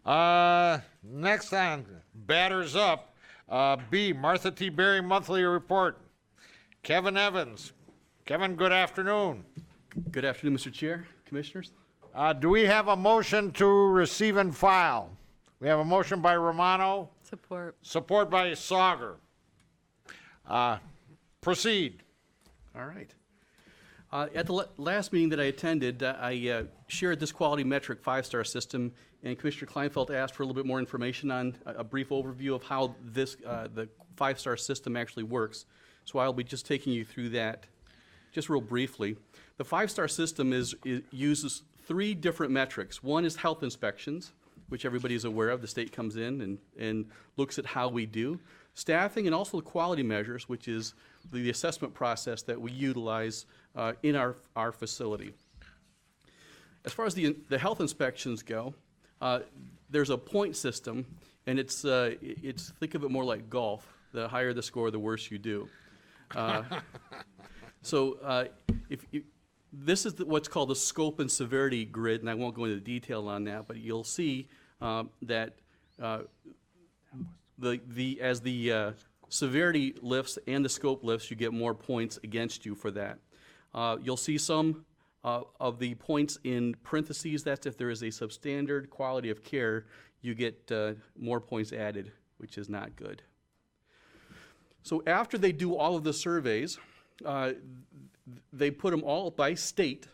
Next on, batters up. B, Martha T. Berry monthly report. Kevin Evans. Kevin, good afternoon. Good afternoon, Mr. Chair, Commissioners. Do we have a motion to receive and file? We have a motion by Romano. Support. Support by Sauger. Proceed. All right. At the last meeting that I attended, I shared this quality metric 5-star system, and Commissioner Kleinfeld asked for a little bit more information on a brief overview of how this the 5-star system actually works. So I'll be just taking you through that just real briefly. The 5-star system uses 3 different metrics. One is health inspections, which everybody is aware of. The state comes in and looks at how we do. Staffing, and also the quality measures, which is the assessment process that we utilize in our facility. As far as the health inspections go, there's a point system, and it's think of it more like golf. The higher the score, the worse you do. This is what's called the scope and severity grid, and I won't go into detail on that, but you'll see that as the severity lifts and the scope lifts, you get more points against you for that. You'll see some of the points in parentheses. That's if there is a substandard quality of care, you get more points added, which is not good. So after they do all of the surveys, they put them all by state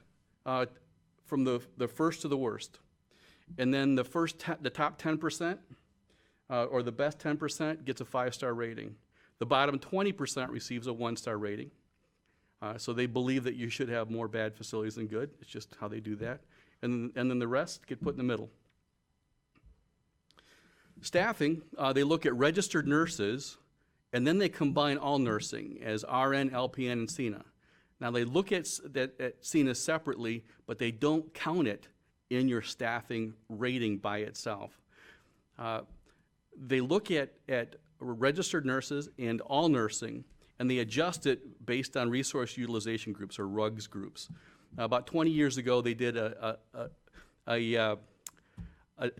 from the first to the worst. And then the top 10%, or the best 10% gets a 5-star rating. The bottom 20% receives a 1-star rating. So they believe that you should have more bad facilities than good. It's just how they do that. And then the rest get put in the middle. Staffing, they look at registered nurses, and then they combine all nursing as RN, LPN, and CNA. Now they look at CNA separately, but they don't count it in your staffing rating by itself. They look at registered nurses and all nursing, and they adjust it based on resource utilization groups, or RUGS groups. About 20 years ago, they did a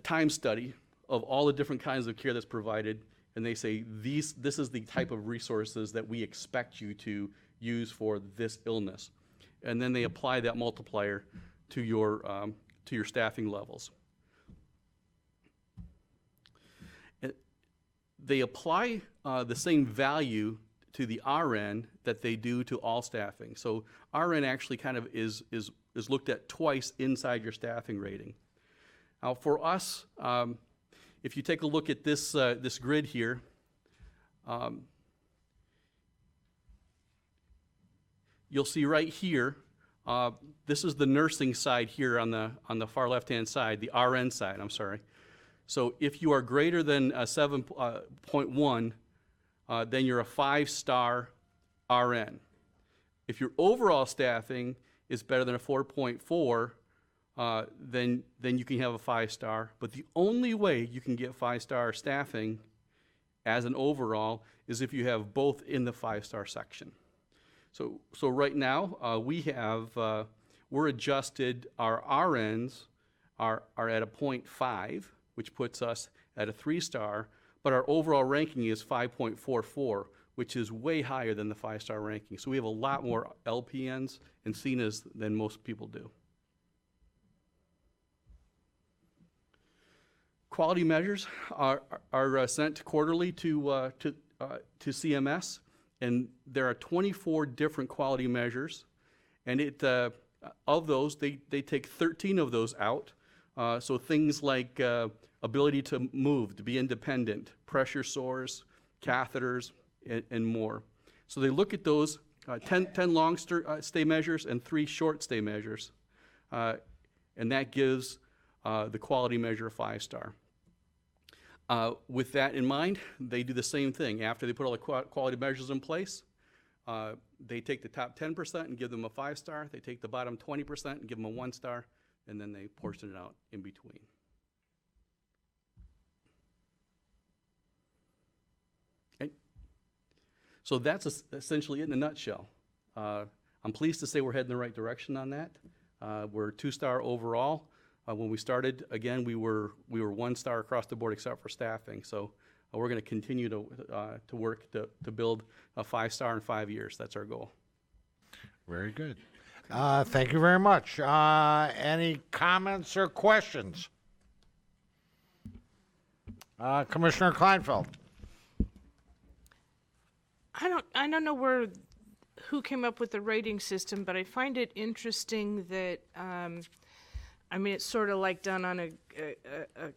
time study of all the different kinds of care that's provided, and they say this is the type of resources that we expect you to use for this illness. And then they apply that multiplier to your staffing levels. They apply the same value to the RN that they do to all staffing. So RN actually kind of is looked at twice inside your staffing rating. Now for us, if you take a look at this grid here, you'll see right here, this is the nursing side here on the far left-hand side, the RN side, I'm sorry. So if you are greater than 7.1, then you're a 5-star RN. If your overall staffing is better than a 4.4, then you can have a 5-star. But the only way you can get 5-star staffing as an overall is if you have both in the 5-star section. So right now we're adjusted. Our RNs are at a 0.5, which puts us at a 3-star. But our overall ranking is 5.44, which is way higher than the 5-star ranking. So we have a lot more LPNs and CNAs than most people do. Quality measures are sent quarterly to CMS, and there are 24 different quality measures, and of those, they take 13 of those out. So things like ability to move, to be independent, pressure sores, catheters, and more. So they look at those 10 long stay measures and 3 short stay measures, and that gives the quality measure a 5-star. With that in mind, they do the same thing. After they put all the quality measures in place, they take the top 10% and give them a 5-star. They take the bottom 20% and give them a 1-star, and then they portion it out in between. Okay. So that's essentially it in a nutshell. I'm pleased to say we're heading in the right direction on that. We're 2-star overall. When we started, again, we were 1-star across the board except for staffing. So we're going to continue to work to build a 5-star in 5 years. That's our goal. Very good. Thank you very much. Any comments or questions? Commissioner Kleinfeld. I don't know who came up with the rating system, but I find it interesting that it's sort of like done on a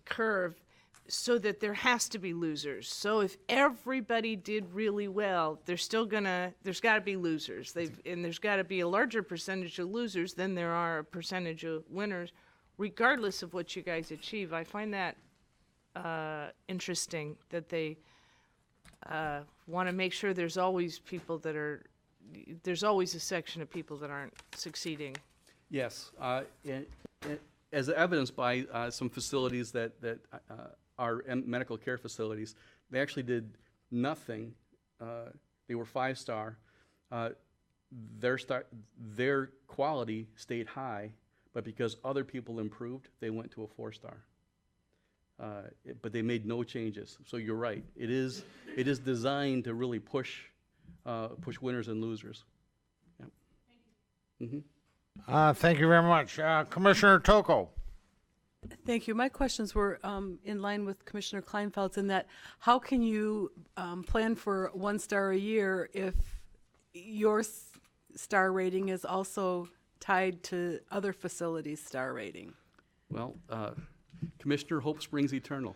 curve, so that there has to be losers. So if everybody did really well, there's got to be losers. And there's got to be a larger percentage of losers than there are a percentage of winners, regardless of what you guys achieve. I find that interesting that they want to make sure there's always a section of people that aren't succeeding. Yes, as evidenced by some facilities that are medical care facilities, they actually did nothing. They were 5-star. Their quality stayed high, but because other people improved, they went to a 4-star. But they made no changes. So you're right. It is designed to really push winners and losers. Yep. Mm-hmm. Thank you very much. Commissioner Toko. Thank you. My questions were in line with Commissioner Kleinfeld's in that how can you plan for 1 star a year if your star rating is also tied to other facilities' star rating? Well, Commissioner, hope springs eternal.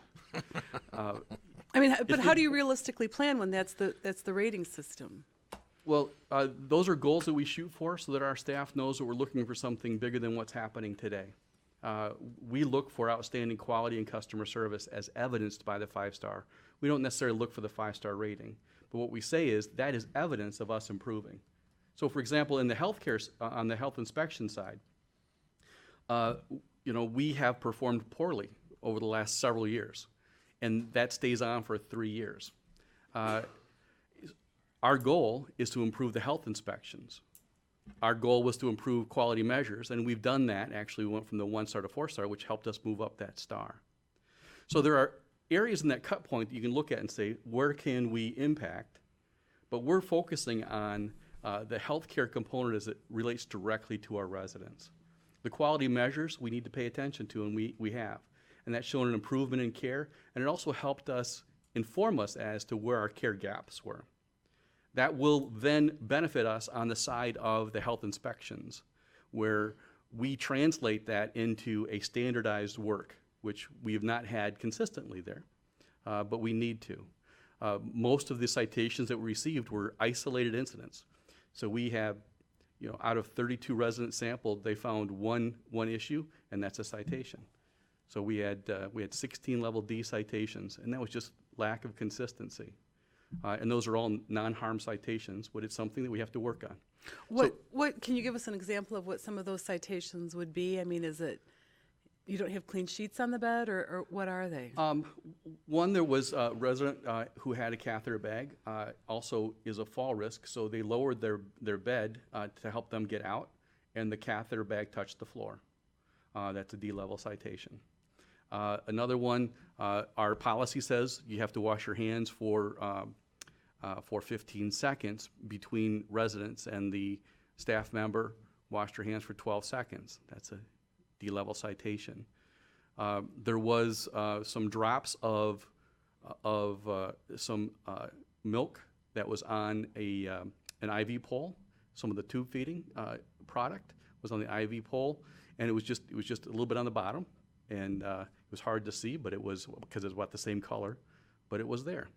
But how do you realistically plan when that's the rating system? Well, those are goals that we shoot for so that our staff knows that we're looking for something bigger than what's happening today. We look for outstanding quality and customer service as evidenced by the 5-star. We don't necessarily look for the 5-star rating, but what we say is that is evidence of us improving. So, for example, in the healthcare, on the health inspection side, we have performed poorly over the last several years, and that stays on for 3 years. Our goal is to improve the health inspections. Our goal was to improve quality measures, and we've done that. Actually, we went from the 1-star to 4-star, which helped us move up that star. So there are areas in that cut point that you can look at and say, where can we impact? But we're focusing on the healthcare component as it relates directly to our residents. The quality measures we need to pay attention to, and we have. And that's shown an improvement in care, and it also helped us inform us as to where our care gaps were. That will then benefit us on the side of the health inspections, where we translate that into a standardized work, which we have not had consistently there, but we need to. Most of the citations that we received were isolated incidents. So we have, out of 32 residents sampled, they found one issue, and that's a citation. So we had 16 level D citations, and that was just lack of consistency. And those are all non-harm citations, but it's something that we have to work on. What can you give us an example of what some of those citations would be? Is it you don't have clean sheets on the bed, or what are they? One, there was a resident who had a catheter bag, also is a fall risk, so they lowered their bed to help them get out, and the catheter bag touched the floor. That's a D-level citation. Another one, our policy says you have to wash your hands for 15 seconds between residents, and the staff member washed her hands for 12 seconds. That's a D-level citation. There was some drops of some milk that was on an IV pole. Some of the tube feeding product was on the IV pole, and it was just a little bit on the bottom, and it was hard to see, but it was because it was about the same color, but it was there,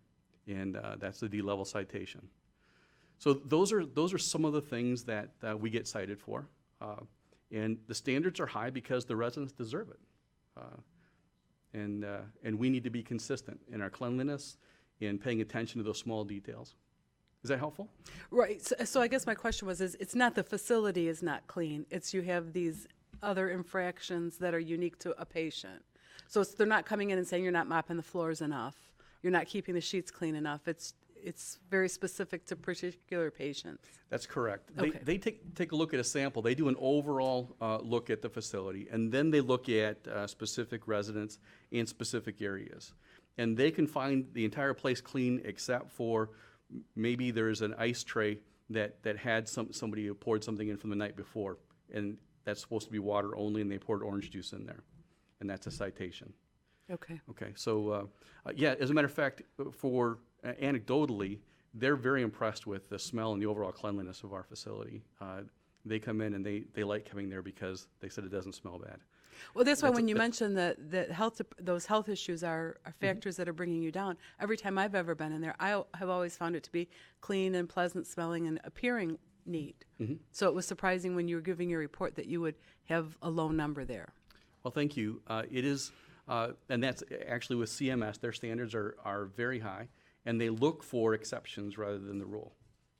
and that's the D-level citation. So those are some of the things that we get cited for, and the standards are high because the residents deserve it, and we need to be consistent in our cleanliness and paying attention to those small details. Is that helpful? Right. So I guess my question was: it's not the facility is not clean; it's you have these other infractions that are unique to a patient. So they're not coming in and saying you're not mopping the floors enough, you're not keeping the sheets clean enough. It's it's very specific to particular patients. That's correct. Okay. They take a look at a sample. They do an overall look at the facility, and then they look at specific residents in specific areas. And they can find the entire place clean except for maybe there's an ice tray that had somebody who poured something in from the night before, and that's supposed to be water only, and they poured orange juice in there, and that's a citation. Okay. Okay, so, yeah, as a matter of fact, anecdotally, they're very impressed with the smell and the overall cleanliness of our facility. They come in and they like coming there because they said it doesn't smell bad. Well, that's why when you mentioned that those health issues are factors that are bringing you down, every time I've ever been in there, I have always found it to be clean and pleasant smelling and appearing neat. So it was surprising when you were giving your report that you would have a low number there. Well, thank you. It is, and that's actually with CMS, their standards are very high, and they look for exceptions rather than the rule.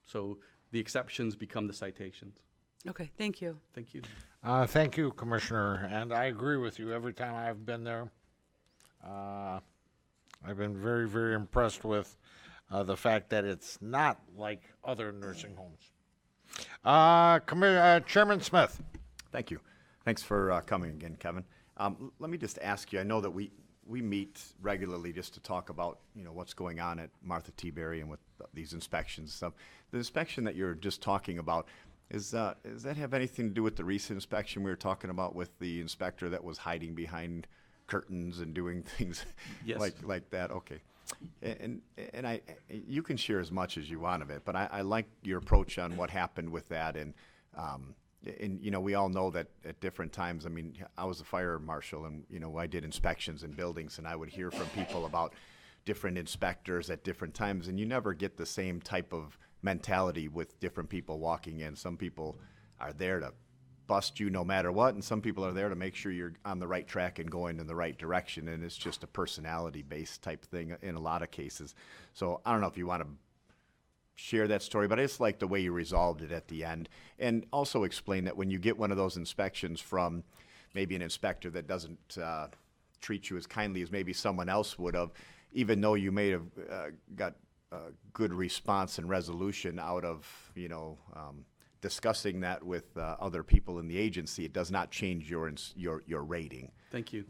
So the exceptions become the citations. Okay, thank you. Thank you. Thank you, Commissioner, and I agree with you. Every time I've been there, I've been very, very impressed with the fact that it's not like other nursing homes. Chairman Smith. Thank you. Thanks for coming again, Kevin. Let me just ask you, I know that we meet regularly just to talk about, what's going on at Martha T. Berry and with these inspections and stuff. The inspection that you're just talking about, does that have anything to do with the recent inspection we were talking about with the inspector that was hiding behind curtains and doing things Yes. like that? Okay. And you can share as much as you want of it, but I like your approach on what happened with that. And we all know that at different times, I was a fire marshal, and, I did inspections in buildings, and I would hear from people about different inspectors at different times, and you never get the same type of mentality with different people walking in. Some people are there to bust you no matter what, and some people are there to make sure you're on the right track and going in the right direction, and it's just a personality-based type thing in a lot of cases. So I don't know if you want to share that story, but I just like the way you resolved it at the end. And also explain that when you get one of those inspections from maybe an inspector that doesn't treat you as kindly as maybe someone else would have, even though you may have got a good response and resolution out of, discussing that with other people in the agency, it does not change your rating. Thank you.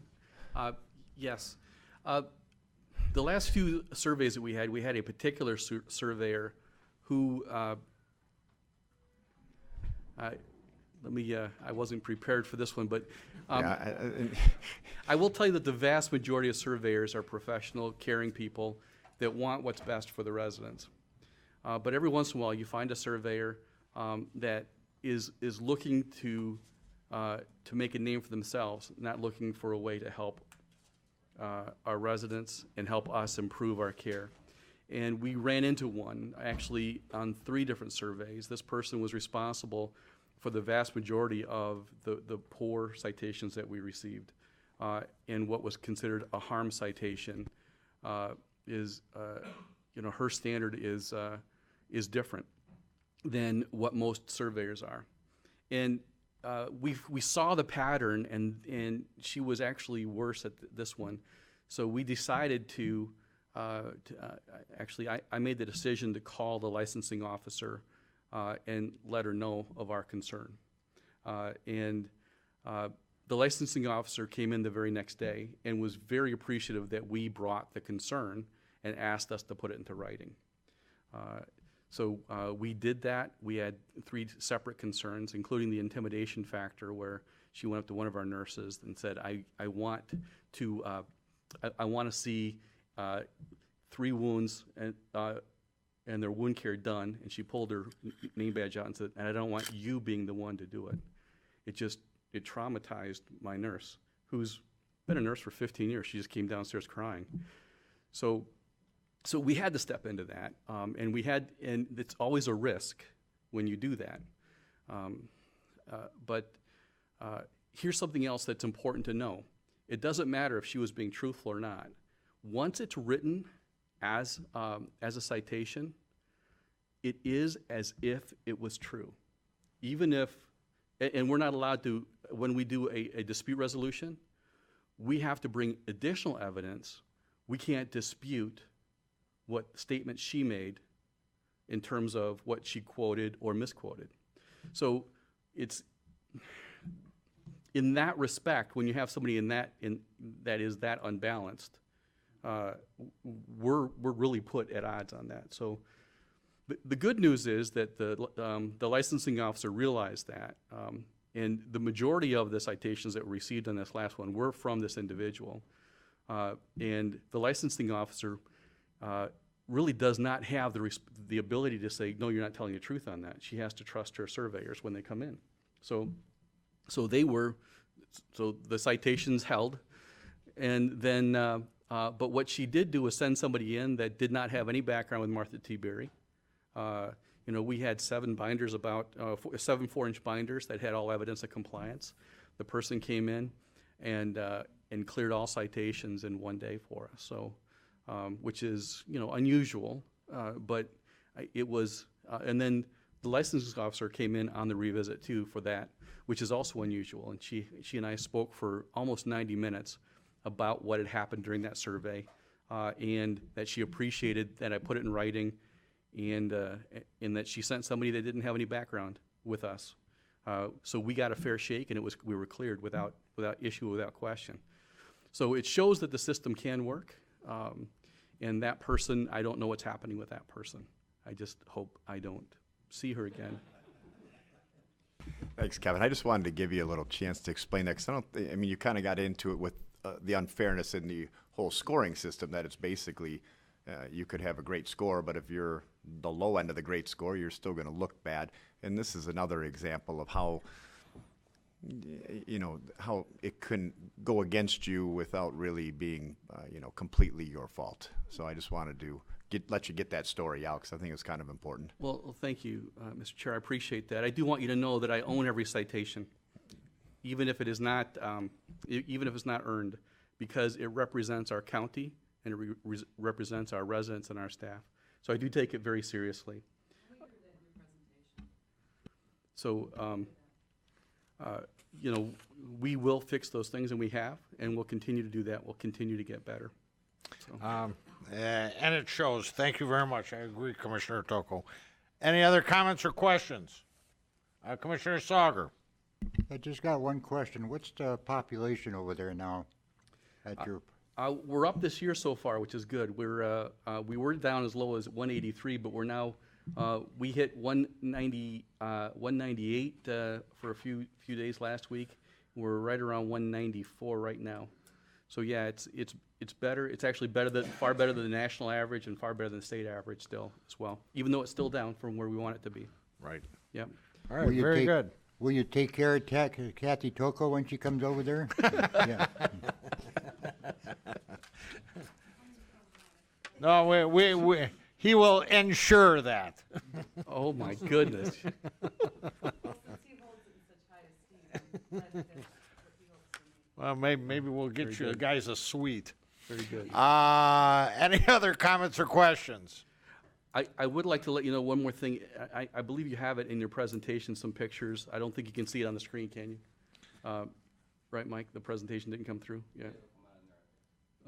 Yes. The last few surveys that we had a particular surveyor who, I wasn't prepared for this one, but I will tell you that the vast majority of surveyors are professional, caring people that want what's best for the residents. But every once in a while, you find a surveyor that is looking to make a name for themselves, not looking for a way to help our residents and help us improve our care. And we ran into one, actually, on 3 different surveys. This person was responsible for the vast majority of the poor citations that we received. And what was considered a harm citation is, her standard is different than what most surveyors are. And we saw the pattern, and she was actually worse at this one. So we decided to actually, I made the decision to call the licensing officer and let her know of our concern. And the licensing officer came in the very next day and was very appreciative that we brought the concern and asked us to put it into writing. So we did that. We had 3 separate concerns, including the intimidation factor, where she went up to one of our nurses and said, I want to see 3 wounds and their wound care done. And she pulled her name badge out and said, and I don't want you being the one to do it. It traumatized my nurse, who's been a nurse for 15 years. She just came downstairs crying. So we had to step into that, and it's always a risk when you do that. But here's something else that's important to know. It doesn't matter if she was being truthful or not. Once it's written as a citation, it is as if it was true. Even if, and we're not allowed to, when we do a dispute resolution, we have to bring additional evidence. We can't dispute what statements she made in terms of what she quoted or misquoted. So it's, in that respect, when you have somebody that is that unbalanced, we're really put at odds on that. So the good news is that the licensing officer realized that, and the majority of the citations that were received on this last one were from this individual. And the licensing officer really does not have the ability to say, no, you're not telling the truth on that. She has to trust her surveyors when they come in. So the citations held, and then, but what she did do was send somebody in that did not have any background with Martha T. Berry. We had 7 binders, about 7 4-inch binders that had all evidence of compliance. The person came in and cleared all citations in one day for us. So, which is unusual, but it was. And then the licensing officer came in on the revisit too for that, which is also unusual. And she and I spoke for almost 90 minutes about what had happened during that survey, and that she appreciated that I put it in writing, and that she sent somebody that didn't have any background with us. So we got a fair shake, and we were cleared without issue, without question. So it shows that the system can work, and that person, I don't know what's happening with that person. I just hope I don't see her again. Thanks, Kevin. I just wanted to give you a little chance to explain that, because you kind of got into it with the unfairness in the whole scoring system, that it's basically you could have a great score, but if you're the low end of the great score, you're still going to look bad. And this is another example of how how it couldn't go against you without really being completely your fault. So I just wanted to let you get that story out, because I think it's kind of important. Well, thank you, Mr. Chair. I appreciate that. I do want you to know that I own every citation, even if it is not, even if it's not earned, because it represents our county and it represents our residents and our staff. So I do take it very seriously. So, we will fix those things, and we have, and we'll continue to do that. We'll continue to get better. So. And it shows. Thank you very much. I agree, Commissioner Tocco. Any other comments or questions? Commissioner Sauger. I just got one question. What's the population over there now at your? We're up this year so far, which is good. We were down as low as 183, but we're now, we hit 198 for a few days last week. We're right around 194 right now. So yeah, it's better. It's actually far better than the national average, and far better than the state average still as well, even though it's still down from where we want it to be. Right. Yep. All right, very good. Will you take care of Kathy Tocco when she comes over there? Yeah. No, he will ensure that. Oh my goodness. Well, maybe we'll get you guys a suite. Very good. Any other comments or questions? I would like to let you know one more thing. I believe you have it in your presentation, some pictures. I don't think you can see it on the screen, can you? Right, Mike? The presentation didn't come through? Yeah.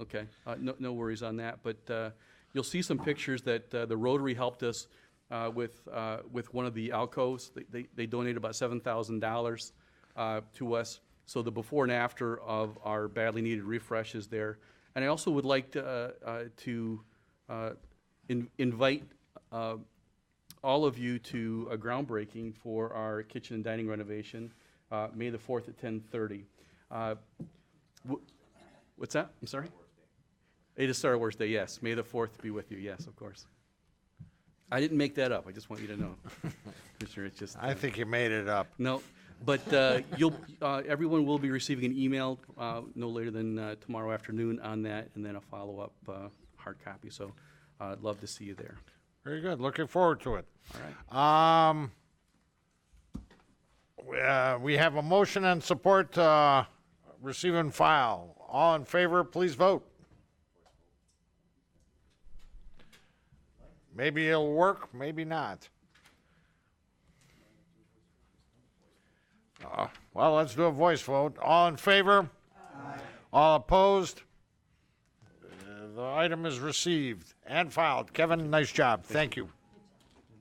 Okay. No worries on that. But you'll see some pictures that the Rotary helped us with one of the alcoves. They donated about $7,000 to us. So the before and after of our badly needed refresh is there. And I also would like to invite all of you to a groundbreaking for our kitchen and dining renovation, May the 4th at 10:30. What's that? I'm sorry? It is Star Wars Day, yes. May the 4th be with you, yes, of course. I didn't make that up. I just want you to know. Commissioner, it's just. I think you made it up. No. But everyone will be receiving an email no later than tomorrow afternoon on that, and then a follow-up hard copy. So I'd love to see you there. Very good. Looking forward to it. All right. We have a motion and support receive and file. All in favor, please vote. Maybe it'll work, maybe not. Well, let's do a voice vote. All in favor? Aye. All opposed? The item is received and filed. Kevin, nice job. Thank you.